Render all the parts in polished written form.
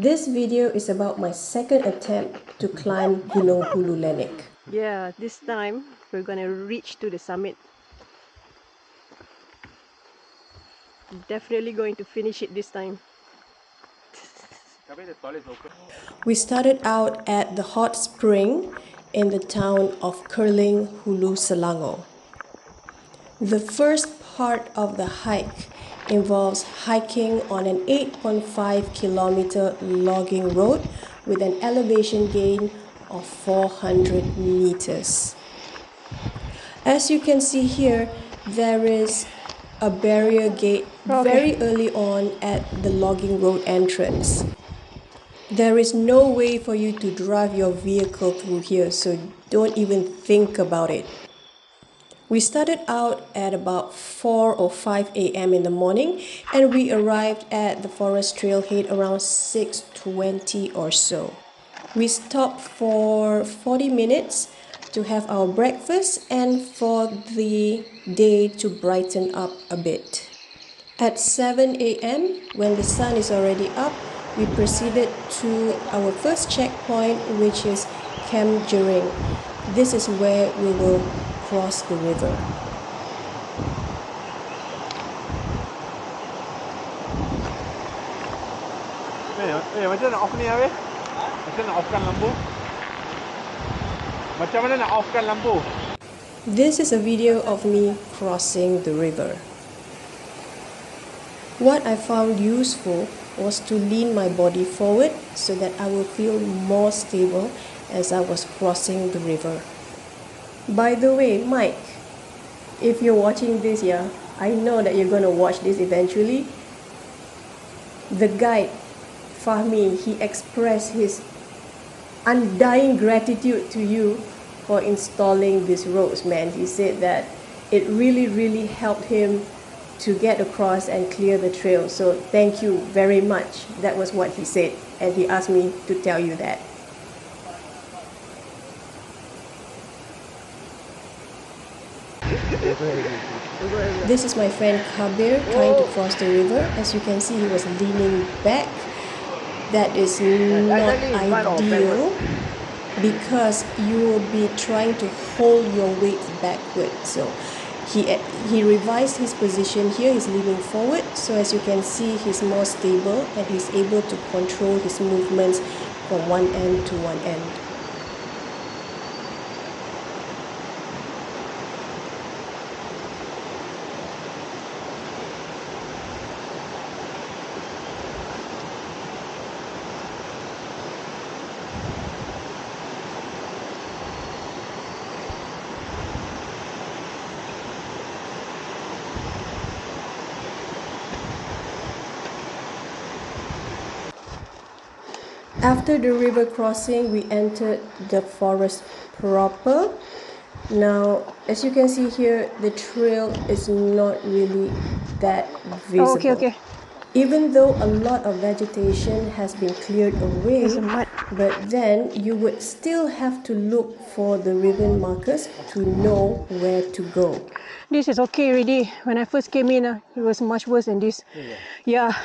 This video is about my second attempt to climb Gunung Hulu Lenik. Yeah, this time we're gonna reach to the summit. Definitely going to finish it this time. We started out at the hot spring in the town of Kerling Hulu Selangor. The first part of the hike involves hiking on an 8.5 kilometer logging road with an elevation gain of 400 meters. As you can see here, there is a barrier gate very early on at the logging road entrance. There is no way for you to drive your vehicle through here, so don't even think about it. We started out at about 4 or 5 a.m. in the morning, and we arrived at the forest trailhead around 6:20 or so. We stopped for 40 minutes to have our breakfast and for the day to brighten up a bit. At 7 a.m., when the sun is already up, we proceeded to our first checkpoint, which is Camp Jering. This is where we will cross the river. Macam nak off ni habis? Macam nak offkan lampu? Macam mana nak offkan lampu? This is a video of me crossing the river. What I found useful was to lean my body forward so that I will feel more stable as I was crossing the river. By the way, Mike, if you're watching this, I know that you're going to watch this eventually. The guide, Fahmi, he expressed his undying gratitude to you for installing these roads, man. He said that it really helped him to get across and clear the trail. So thank you very much. That was what he said, and he asked me to tell you that. This is my friend Kabir trying to cross the river. As you can see, he was leaning back. That is not ideal because you will be trying to hold your weight backward. So he revised his position here. He's leaning forward. So as you can see, he's more stable and he's able to control his movements from one end to one end. After the river crossing, we entered the forest proper. Now, as you can see here, the trail is not really that visible. Okay. Even though a lot of vegetation has been cleared away, There's a mud. but then you would still have to look for the ribbon markers to know where to go. This is okay already. When I first came in, it was much worse than this. Yeah.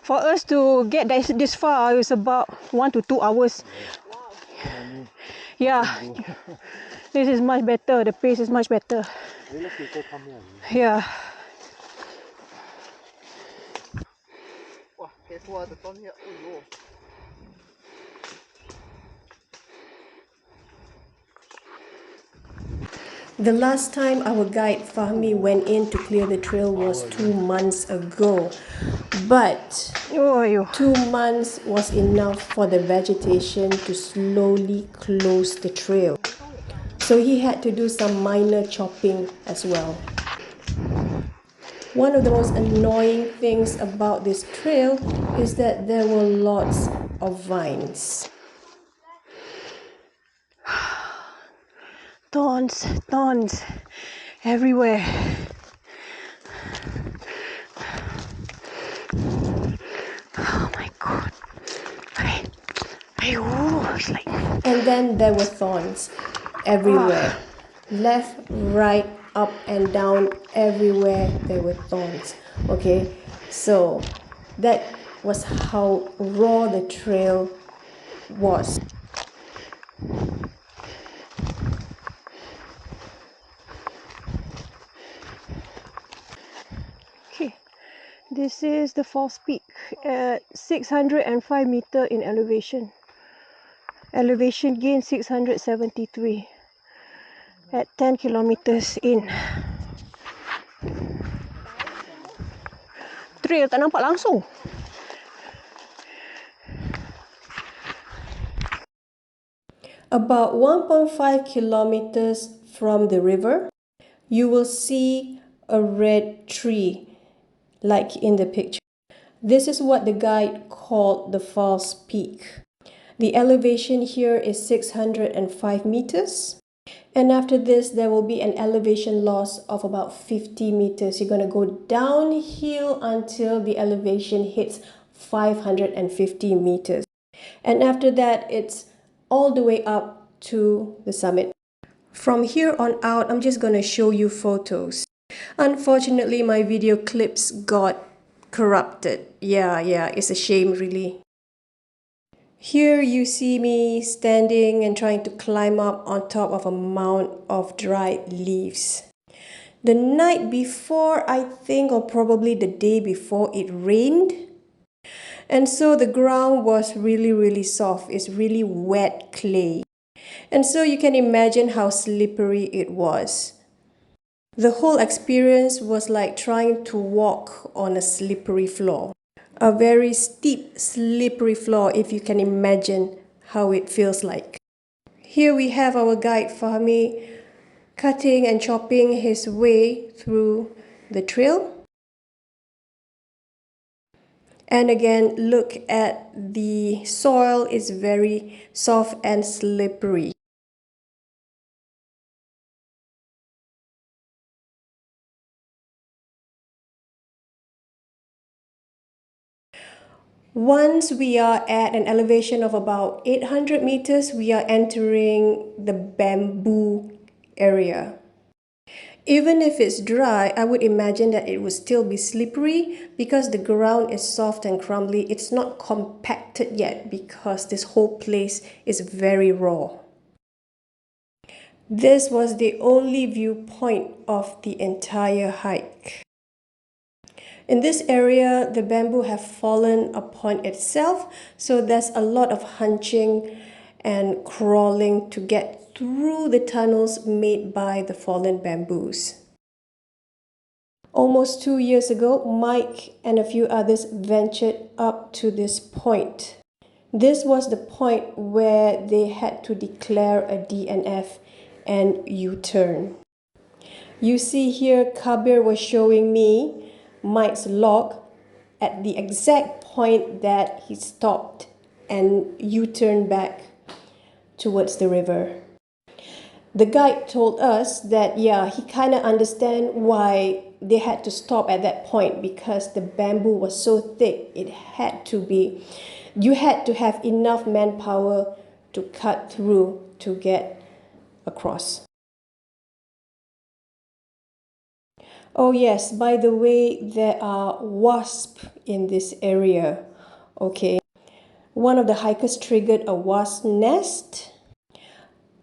For us to get this far, it was about 1 to 2 hours. Yeah. This is much better. The pace is much better. Yeah. The last time our guide Fahmi went in to clear the trail was 2 months ago. But 2 months was enough for the vegetation to slowly close the trail. So he had to do some minor chopping as well. One of the most annoying things about this trail is that there were lots of vines. Thorns everywhere. Oh my god. It's like... And then there were thorns everywhere. Left, right, up and down, everywhere there were thorns. Okay, so that was how raw the trail was. Okay, this is the false peak at 605 meter in elevation. Elevation gain 673 at 10 kilometers in. Trail tak nampak langsung. About 1.5 kilometers from the river, you will see a red tree, like in the picture. This is what the guide called the false peak. The elevation here is 605 meters. And after this, there will be an elevation loss of about 50 meters. You're going to go downhill until the elevation hits 550 meters. And after that, it's all the way up to the summit. From here on out, I'm just going to show you photos. Unfortunately, my video clips got corrupted. Yeah, it's a shame really. Here you see me standing and trying to climb up on top of a mound of dried leaves. The night before, I think, or probably the day before, it rained. And so the ground was really soft. It's really wet clay. And so you can imagine how slippery it was. The whole experience was like trying to walk on a slippery floor. A very steep, slippery floor, if you can imagine how it feels like. Here we have our guide Fahmi cutting and chopping his way through the trail. And again, look at the soil, it's very soft and slippery. Once we are at an elevation of about 800 meters, we are entering the bamboo area. Even if it's dry, I would imagine that it would still be slippery because the ground is soft and crumbly. It's not compacted yet because this whole place is very raw. This was the only viewpoint of the entire hike. In this area, the bamboo have fallen upon itself, so there's a lot of hunching and crawling to get through the tunnels made by the fallen bamboos. Almost 2 years ago, Mike and a few others ventured up to this point. This was the point where they had to declare a DNF and U-turn. You see here, Kabir was showing me Mike's log at the exact point that he stopped and U-turned back towards the river. The guide told us that, yeah, he kind of understand why they had to stop at that point because the bamboo was so thick. You had to have enough manpower to cut through to get across. Oh yes, by the way, there are wasps in this area. Okay, one of the hikers triggered a wasp nest.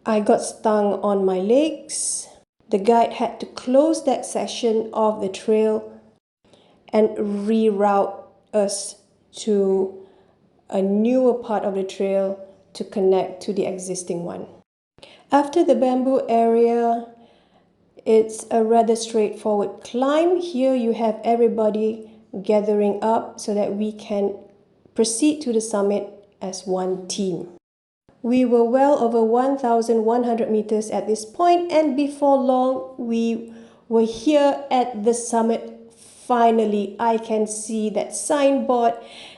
I got stung on my legs. The guide had to close that section of the trail and reroute us to a newer part of the trail to connect to the existing one. After the bamboo area, it's a rather straightforward climb. Here you have everybody gathering up so that we can proceed to the summit as one team. We were well over 1,100 meters at this point, and before long we were here at the summit. Finally, I can see that signboard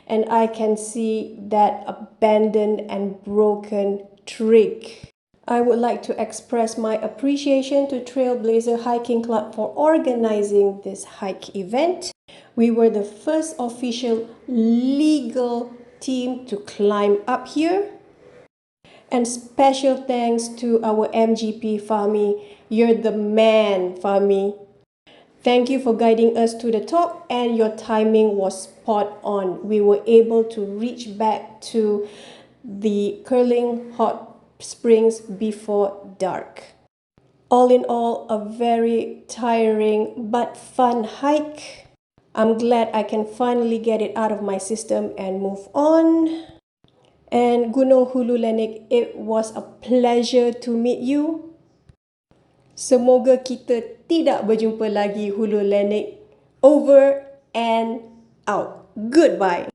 and I can see that abandoned and broken trig. I would like to express my appreciation to Trailblazer Hiking Club for organizing this hike event. We were the first official legal team to climb up here. And special thanks to our MGP Fahmi. You're the man, Fahmi. Thank you for guiding us to the top, and your timing was spot on. We were able to reach back to the Kerling Hot Springs before dark. All in all, a very tiring but fun hike. I'm glad I can finally get it out of my system and move on. And Gunung Hulu Lenik, it was a pleasure to meet you. Semoga kita tidak berjumpa lagi Hulu Lenik. Over and out. Goodbye.